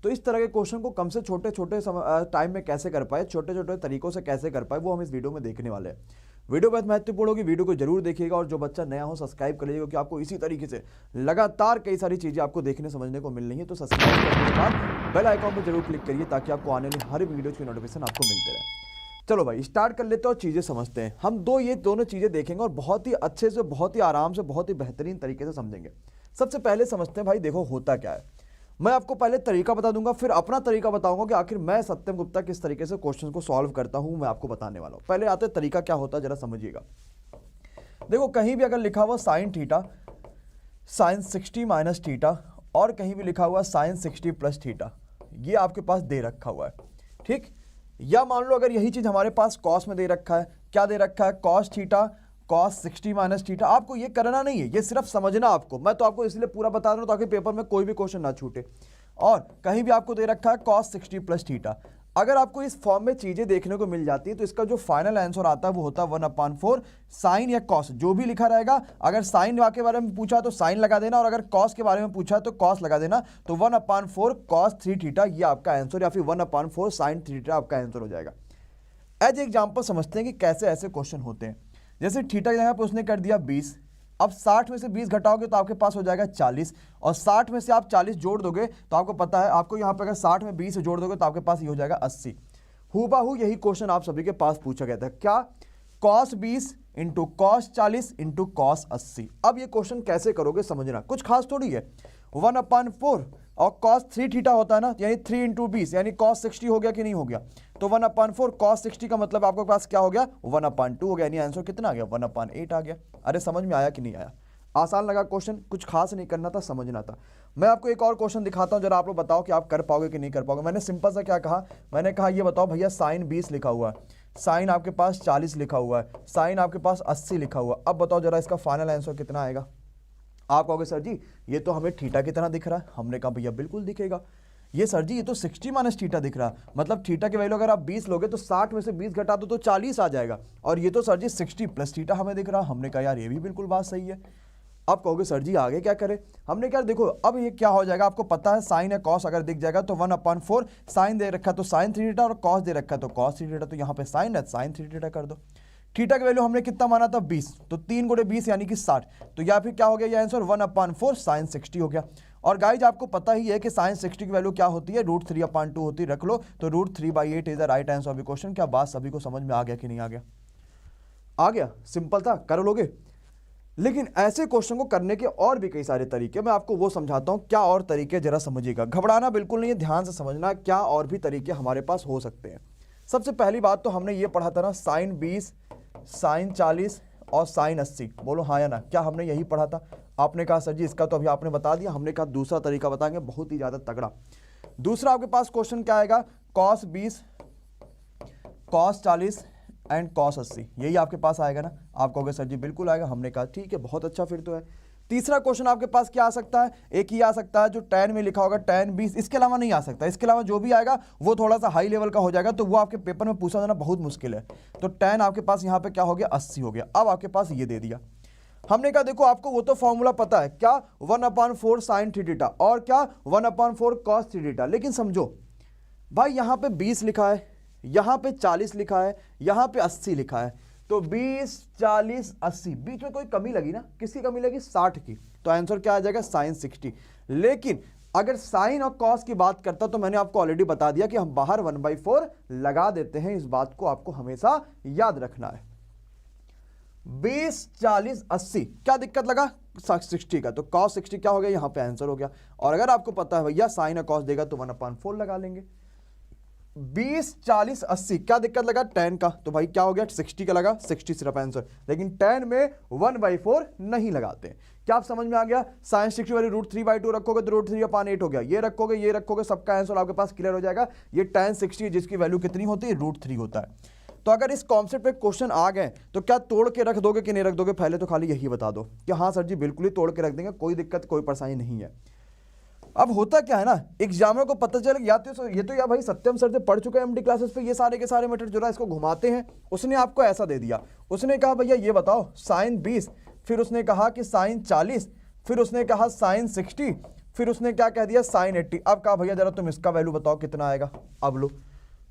तो इस तरह के क्वेश्चन को कम से छोटे छोटे टाइम में कैसे कर पाए, छोटे छोटे तरीकों से कैसे कर पाए, वो हम इस वीडियो में देखने वाले हैं। वीडियो बहुत महत्वपूर्ण होगी, वीडियो को जरूर देखिएगा और जो बच्चा नया हो सब्सक्राइब कर लीजिएगा, क्योंकि आपको इसी तरीके से लगातार कई सारी चीज़ें आपको देखने समझने को मिल रही है। तो सब्सक्राइब करने के बाद बेल आइकॉन पर जरूर क्लिक करिए ताकि आपको आने वाली हर वीडियो की नोटिफिकेशन आपको मिलते रहे। चलो भाई स्टार्ट कर लेते हैं और चीज़ें समझते हैं। हम ये दोनों चीज़ें देखेंगे और बहुत ही अच्छे से, बहुत ही आराम से, बहुत ही बेहतरीन तरीके से समझेंगे। सबसे पहले समझते हैं भाई, देखो होता क्या है। मैं आपको पहले तरीका बता दूंगा, फिर अपना तरीका बताऊंगा कि आखिर मैं सत्यम गुप्ता किस तरीके से क्वेश्चन को सॉल्व करता हूं, मैं आपको बताने वाला हूं। पहले आते तरीका क्या होता है जरा समझिएगा। देखो कहीं भी अगर लिखा हुआ sine theta sine 60 minus theta और कहीं भी लिखा हुआ साइन 60 प्लस थीटा, ये आपके पास दे रखा हुआ है, ठीक। या मान लो अगर यही चीज हमारे पास कॉस में दे रखा है, क्या दे रखा है, cos theta cos 60 minus theta. आपको ये करना नहीं है, ये सिर्फ समझना आपको, मैं तो आपको इसलिए पूरा बता रहा हूं ताकि पेपर में कोई भी क्वेश्चन ना छूटे। और कहीं भी आपको दे रखा है कॉस 60 प्लस थीटा। अगर आपको इस फॉर्म में चीजें देखने को मिल जाती है तो इसका जो फाइनल आंसर आता है वो होता है 1/4 साइन या कॉस, जो भी लिखा रहेगा। अगर साइन के बारे में पूछा तो साइन लगा देना, और अगर कॉस के बारे में पूछा तो कॉस लगा देना। तो 1/4 कॉस 3 थीटा ये आपका आंसर, या फिर 1/4 साइन 3 थीटा आपका आंसर हो जाएगा। एज एग्जाम्पल समझते हैं कि कैसे ऐसे क्वेश्चन होते हैं। जैसे थीटा की जगह पर उसने कर दिया 20, अब 60 में से 20 घटाओगे तो आपके पास हो जाएगा 40, और 60 में से आप 40 जोड़ दोगे तो आपको पता है, आपको यहाँ पे अगर 60 में 20 जोड़ दोगे तो आपके पास ये हो जाएगा 80। हूबहू यही क्वेश्चन आप सभी के पास पूछा गया था, क्या, cos 20 into cos 40 into cos 80। अब ये क्वेश्चन कैसे करोगे समझना, कुछ खास थोड़ी है। 1/4 और कॉस 3 थीटा होता है ना, यानी 3 इंटू 20 यानी कॉस 60 हो गया कि नहीं हो गया। तो 1/4 कॉस 60 का मतलब आपके पास क्या हो गया, 1/2 हो गया, यानी आंसर कितना आ गया, 1/8 आ गया। अरे समझ में आया कि नहीं आया? आसान लगा क्वेश्चन, कुछ खास नहीं करना था, समझना था। मैं आपको एक और क्वेश्चन दिखाता हूं, जरा आप लोग बताओ कि आप कर पाओगे कि नहीं कर पाओगे। मैंने सिंपल सा क्या कहा, मैंने कहा ये बताओ भैया साइन 20 लिखा हुआ है, साइन आपके पास 40 लिखा हुआ है, साइन आपके पास 80 लिखा हुआ है। अब बताओ जरा इसका फाइनल आंसर कितना आएगा। आप कहोगे सर जी ये तो हमें थीटा की तरह दिख रहा है। हमने कहा भैया बिल्कुल दिखेगा। ये सर जी ये तो 60 माइनस थीटा दिख रहा है, मतलब थीटा की वैल्यू अगर आप 20 लोगे तो 60 में से 20 घटा दो तो 40 आ जाएगा। और ये तो सर जी 60 प्लस थीटा हमें दिख रहा है। हमने कहा यार ये भी बिल्कुल बात सही है। अब कहोगे सर जी आगे क्या करें। हमने कहा देखो अब ये क्या हो जाएगा, आपको पता है साइन या कॉस अगर दिख जाएगा तो 1/4 साइन दे रखा है तो साइन 3 थीटा, और कॉस दे रखा है तो कॉस 3 थीटा, तो यहाँ पे साइन है साइन 3 थीटा कर दो। थीटा की वैल्यू हमने कितना माना था 20, तो 3 × 20 यानी कि 60, तो या फिर क्या हो गया ये आंसर 1/4 साइन 60 हो गया। और गाइज आपको पता ही है कि साइन 60 की वैल्यू क्या होती है, √3/2 होती है, रख लो। तो √3/8 is the right answer of the question. क्या बात सभी को समझ में आ गया कि नहीं आ गया? आ गया, सिंपल था, कर लोगे। लेकिन ऐसे क्वेश्चन को करने के और भी कई सारे तरीके, मैं आपको वो समझाता हूं क्या और तरीके, जरा समझिएगा। घबराना बिल्कुल नहीं है, ध्यान से समझना क्या और भी तरीके हमारे पास हो सकते हैं। सबसे पहली बात तो हमने ये पढ़ा था ना, साइन 20 साइन 40 और साइन 80। बोलो हाँ या ना, क्या हमने यही पढ़ा था? आपने कहा सर जी इसका तो अभी आपने बता दिया। हमने कहा दूसरा तरीका बताएंगे, बहुत ही ज्यादा तगड़ा। दूसरा आपके पास क्वेश्चन क्या आएगा, कॉस 20 कॉस 40 एंड कॉस 80, यही आपके पास आएगा ना। आप कहोगे सर जी बिल्कुल आएगा। हमने कहा ठीक है, बहुत अच्छा, फिर तो है। तीसरा क्वेश्चन आपके पास क्या आ सकता है, एक ही आ सकता है जो tan में लिखा होगा, tan 20, इसके अलावा नहीं आ सकता। इसके अलावा जो भी आएगा वो थोड़ा सा हाई लेवल का हो जाएगा, तो वो आपके पेपर में पूछा जाना बहुत मुश्किल है। तो tan आपके पास यहाँ पे क्या हो गया, 80 हो गया। अब आपके पास ये दे दिया। हमने कहा देखो आपको वो तो फॉर्मूला पता है, क्या 1/4 साइन 3 थीटा और क्या 1/4 कॉस 3 थीटा। लेकिन समझो भाई यहाँ पे 20 लिखा है, यहाँ पे 40 लिखा है, यहाँ पे 80 लिखा है, तो 20 40 80 बीच में कोई कमी लगी ना, किसकी कमी लगी, 60 की। तो आंसर क्या आ जाएगा, साइन 60। लेकिन अगर साइन और कॉस की बात करता तो मैंने आपको ऑलरेडी बता दिया कि हम बाहर 1/4 लगा देते हैं। इस बात को आपको हमेशा याद रखना है। 20 40 80 क्या दिक्कत लगा, 60 का, तो कॉस 60 क्या हो गया, यहाँ पे आंसर हो गया। और अगर आपको पता है भैया साइन और कॉस देगा तो 1/4 लगा लेंगे। 20 40 80 क्या दिक्कत लगा, tan का, तो भाई क्या हो गया 60 का लगा, 60 सिर्फ आंसर। लेकिन tan में 1/4 नहीं लगाते। क्या आप समझ में आ गया? साइन 60 वाली √3/2 रखोगे तो √3/8 हो गया, ये रखोगे, सबका आंसर आपके पास क्लियर हो जाएगा। ये tan 60 जिसकी वैल्यू कितनी होती है, √3 होता है। तो अगर इस कॉन्सेप्ट पे क्वेश्चन आ गए तो क्या तोड़ के रख दोगे कि नहीं रख दोगे? पहले तो खाली यही बता दो कि हाँ सर जी बिल्कुल ही तोड़ के रख देंगे, कोई दिक्कत कोई परेशानी नहीं है। अब होता क्या है ना, एग्जामर को पता चल या तो ये तो या भाई सत्यम सर से पढ़ चुके हैं एमडी क्लासेस पे, ये सारे के सारे मेथड जो है इसको घुमाते हैं। उसने आपको ऐसा दे दिया, उसने कहा भैया ये बताओ साइन 20, फिर उसने कहा कि साइन 40, फिर उसने कहा साइन 60, फिर उसने क्या कह दिया sin 80। अब कहा भैया जरा तुम इसका वैल्यू बताओ कितना आएगा। अब लो,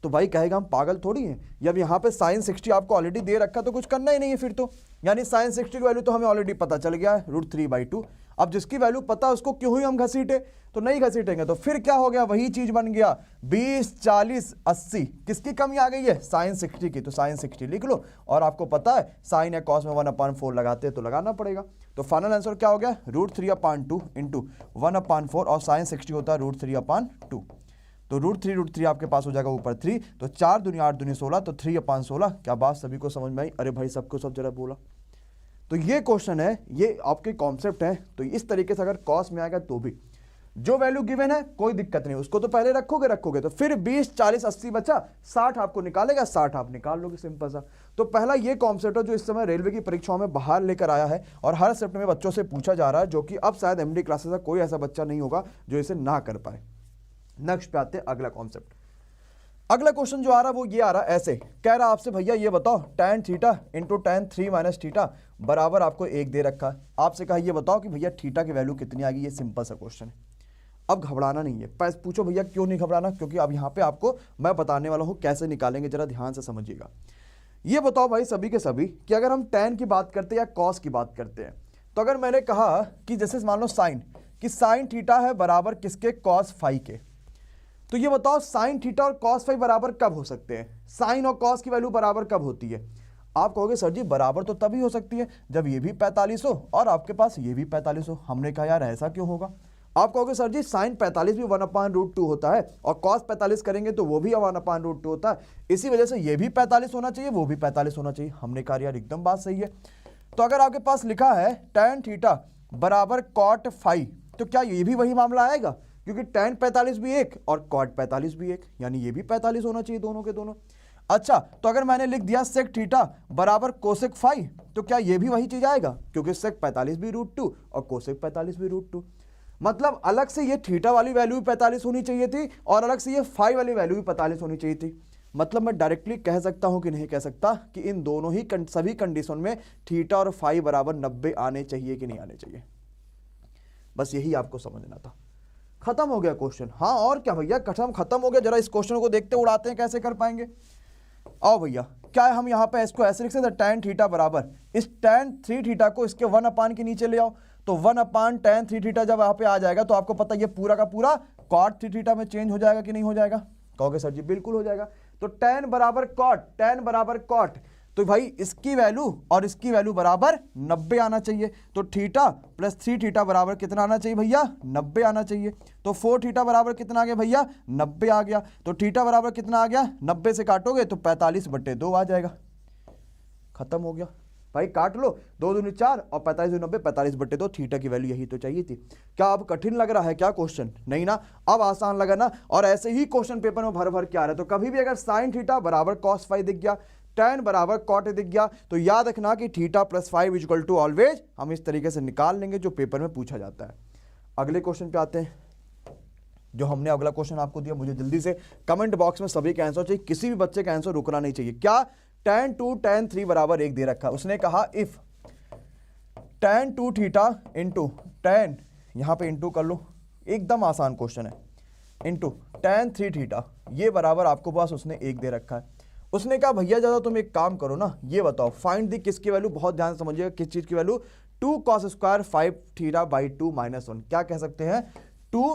तो भाई कहेगा हम पागल थोड़ी हैं, जब यहाँ पे sin 60 आपको ऑलरेडी दे रखा तो कुछ करना ही नहीं है फिर तो, यानी sin 60 की वैल्यू तो हमें ऑलरेडी पता चल गया है √3/2। अब जिसकी वैल्यू पता उसको क्यों ही हम घसीटे, तो नहीं घसीटेंगे। तो फिर क्या हो गया, वही चीज बन गया 20 40 80। किसकी कमी आ गई है, sin 60 की, तो sin 60 लिख लो। और आपको पता है साइन या cos में 1/4 लगाते हैं तो लगाना पड़ेगा। तो फाइनल आंसर क्या हो गया, √3/2 इंटू 1/4 और sin 60 होता है √3/2। तो √3 आपके पास हो जाएगा ऊपर 3, तो 4 दूनी 8 दूनी 16, तो 3/16। क्या बात सभी को समझ में आई? अरे भाई सबको सब जरा बोला। तो ये क्वेश्चन है, ये आपके कॉन्सेप्ट है। तो इस तरीके से अगर कॉस में आएगा तो भी जो वैल्यू गिवन है कोई दिक्कत नहीं, उसको तो पहले रखोगे तो फिर 20 40 80 बचा, 60 आपको निकालेगा, 60 आप निकाल लोगे, सिंपल सा। तो पहला ये कॉन्सेप्ट है जो इस समय रेलवे की परीक्षाओं में बाहर लेकर आया है और हर शिफ्ट में बच्चों से पूछा जा रहा है, जो कि अब शायद एमडी क्लासेस का कोई ऐसा बच्चा नहीं होगा जो इसे ना कर पाए। नेक्स्ट पे आते हैं अगला कॉन्सेप्ट। अगला क्वेश्चन जो आ रहा है वो ये आ रहा है ऐसे, कह रहा आपसे भैया ये बताओ tan theta into tan 3 - theta बराबर आपको 1 दे रखा है। आपसे कहा ये बताओ कि भैया थीटा की वैल्यू कितनी आएगी। ये सिंपल सा क्वेश्चन है, अब घबराना नहीं है। पूछो भैया क्यों नहीं घबराना, क्योंकि अब यहाँ पे आपको मैं बताने वाला हूँ कैसे निकालेंगे, जरा ध्यान से समझिएगा। ये बताओ भाई सभी के सभी कि अगर हम tan की बात करते हैं या cos की बात करते हैं, तो अगर मैंने कहा कि जैसे मान लो साइन, कि sin थीटा है बराबर किसके, cos फाई के, तो ये बताओ sin थीटा और cos फाई बराबर कब हो सकते हैं, sin और cos की वैल्यू बराबर कब होती है। आप कहोगे सर जी बराबर तो तभी हो सकती है जब ये भी 45 हो और आपके पास ये भी 45 हो। हमने कहा यार ऐसा क्यों होगा। आप कहोगे सर जी sin 45 भी 1/√2 होता है और cos 45 करेंगे तो वो भी 1/√2 होता है, इसी वजह से ये भी 45 होना चाहिए, वो भी 45 होना चाहिए। हमने कहा यार एकदम बात सही है। तो अगर आपके पास लिखा है tan थीटा बराबर cot फाई, तो क्या ये भी वही मामला आएगा, क्योंकि tan 45 भी एक और cot 45 भी एक, यानी ये भी 45 होना चाहिए दोनों के दोनों। अच्छा, तो अगर मैंने लिख दिया sec थीटा बराबर कोसेक फाई, तो क्या ये भी वही चीज आएगा, क्योंकि sec 45 भी √2 और कोसेक 45 भी √2। मतलब अलग से ये थीटा वाली वैल्यू भी 45 होनी चाहिए थी और अलग से ये फाई वाली वैल्यू भी 45 होनी चाहिए थी। मतलब मैं डायरेक्टली कह सकता हूं कि नहीं कह सकता कि इन दोनों ही सभी कंडीशन में थीटा और फाई बराबर 90 आने चाहिए कि नहीं आने चाहिए। बस यही आपको समझना था। खत्म हो गया क्वेश्चन। हाँ और क्या भैया, खत्म हो गया। जरा इस क्वेश्चन को देखते उड़ाते हैं कैसे कर पाएंगे। आओ भैया, क्या है हम यहाँ पे इसको ऐसे लिख सकते हैं, tan थीटा बराबर इस tan 3 थीटा को इसके 1 के नीचे ले आओ, तो 1/tan 3 थीटा जब यहाँ पे आ जाएगा तो आपको पता ये पूरा का पूरा cot 3 थीटा में चेंज हो जाएगा कि नहीं हो जाएगा। कहोगे सर जी बिल्कुल हो जाएगा। तो tan बराबर cot, तो भाई इसकी वैल्यू और इसकी वैल्यू बराबर 90 आना चाहिए। तो थीटा प्लस 3 थीटा बराबर कितना आना चाहिए भैया, 90 आना चाहिए। तो 4 थीटा बराबर कितना आ गया भैया, 90 आ गया। तो थीटा बराबर कितना आ गया, 90 से काटोगे तो 45/2 आ जाएगा। खत्म हो गया भाई, काट लो, 2 दूनी 4 और 45 2 90, 45/2। थीटा की वैल्यू यही तो चाहिए थी। क्या अब कठिन लग रहा है क्या क्वेश्चन, नहीं ना, अब आसान लगा ना। और ऐसे ही क्वेश्चन पेपर में भर भर के आ रहे हैं। तो कभी भी अगर साइन थीटा बराबर cos फाई दिख गया, tan बराबर cot दिख गया, तो याद रखना कि theta plus five equal to always हम इस तरीके से निकाल लेंगे जो पेपर में पूछा जाता है। अगले क्वेश्चन पे आते हैं। जो हमने अगला क्वेश्चन आपको दिया, मुझे जल्दी से कमेंट बॉक्स में सभी का आंसर चाहिए, किसी भी बच्चे का आंसर रुकना नहीं चाहिए। क्या tan 2 tan 3 बराबर 1 दे रखा है। उसने कहा if tan 2 theta into tan, यहां पे इंटू कर लो, एकदम आसान क्वेश्चन है, इंटू tan 3 थीटा, ये बराबर आपको पास उसने 1 दे रखा है। उसने कहा भैया ज्यादा तुम एक काम करो ना, ये बताओ फाइंड दी किसकी वैल्यू, बहुत ध्यान से समझिएगा किस चीज की value, 2 cos square 5 theta by 2 minus 1। क्या कह सकते हैं, 2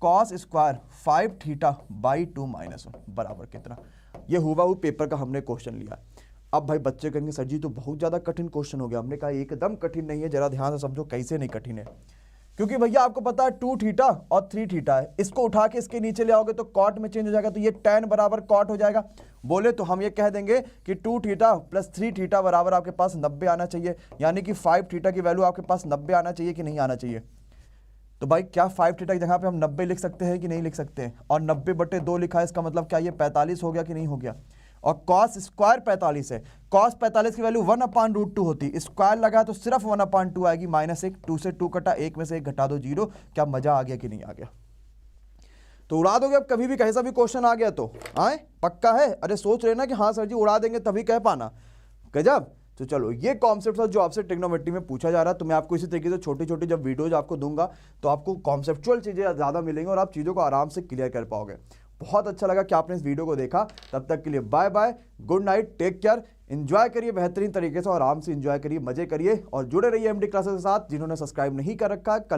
cos square 5 theta by 2 minus 1 बराबर कितना। ये हुबहू पेपर का हमने क्वेश्चन लिया। अब भाई बच्चे कहेंगे सर जी तो बहुत ज्यादा कठिन क्वेश्चन हो गया। हमने कहा एकदम कठिन नहीं है, जरा ध्यान से समझो कैसे नहीं कठिन है। क्योंकि भैया आपको पता है 2 थीटा और 3 थीटा है, इसको उठा के इसके नीचे ले आओगे तो कॉट में चेंज हो जाएगा, तो ये tan बराबर कॉट हो जाएगा। बोले तो हम ये कह देंगे कि 2 थीटा प्लस 3 थीटा बराबर आपके पास 90 आना चाहिए, यानी कि 5 थीटा की वैल्यू आपके पास 90 आना चाहिए कि नहीं आना चाहिए। तो भाई क्या 5 थीटा की जगह पे हम 90 लिख सकते हैं कि नहीं लिख सकते हैं, और 90/2 लिखा है, इसका मतलब क्या ये 45 हो गया कि नहीं हो गया। और cos स्क्वायर 45 है, cos 45 की वैल्यू 1/√2 होती, स्क्वायर लगा तो सिर्फ 1/2 आएगी, -1, 2 से 2 कटा, 1 में से 1 घटा दो 0। क्या मजा आ गया कि नहीं आ गया। तो उड़ा दोगे अब कभी भी कैसा भी क्वेश्चन आ गया तो आए, पक्का है। अरे सोच रहे ना कि हाँ सर जी उड़ा देंगे तभी कह पाना, गजब। तो चलो ये कॉन्सेप्ट था जो आपसे ट्रिग्नोमेट्री में पूछा जा रहा है। तो मैं आपको इसी तरीके से छोटी छोटी जब वीडियोज आपको दूंगा तो आपको कॉन्सेप्चुअल चीज़ें ज़्यादा मिलेंगी और आप चीज़ों को आराम से क्लियर कर पाओगे। बहुत अच्छा लगा कि आपने इस वीडियो को देखा। तब तक के लिए bye bye, good night, take care, enjoy करिए बेहतरीन तरीके से और आराम से एंजॉय करिए, मजे करिए और जुड़े रहिए एमडी क्लासेस के साथ। जिन्होंने सब्सक्राइब नहीं कर रखा है कल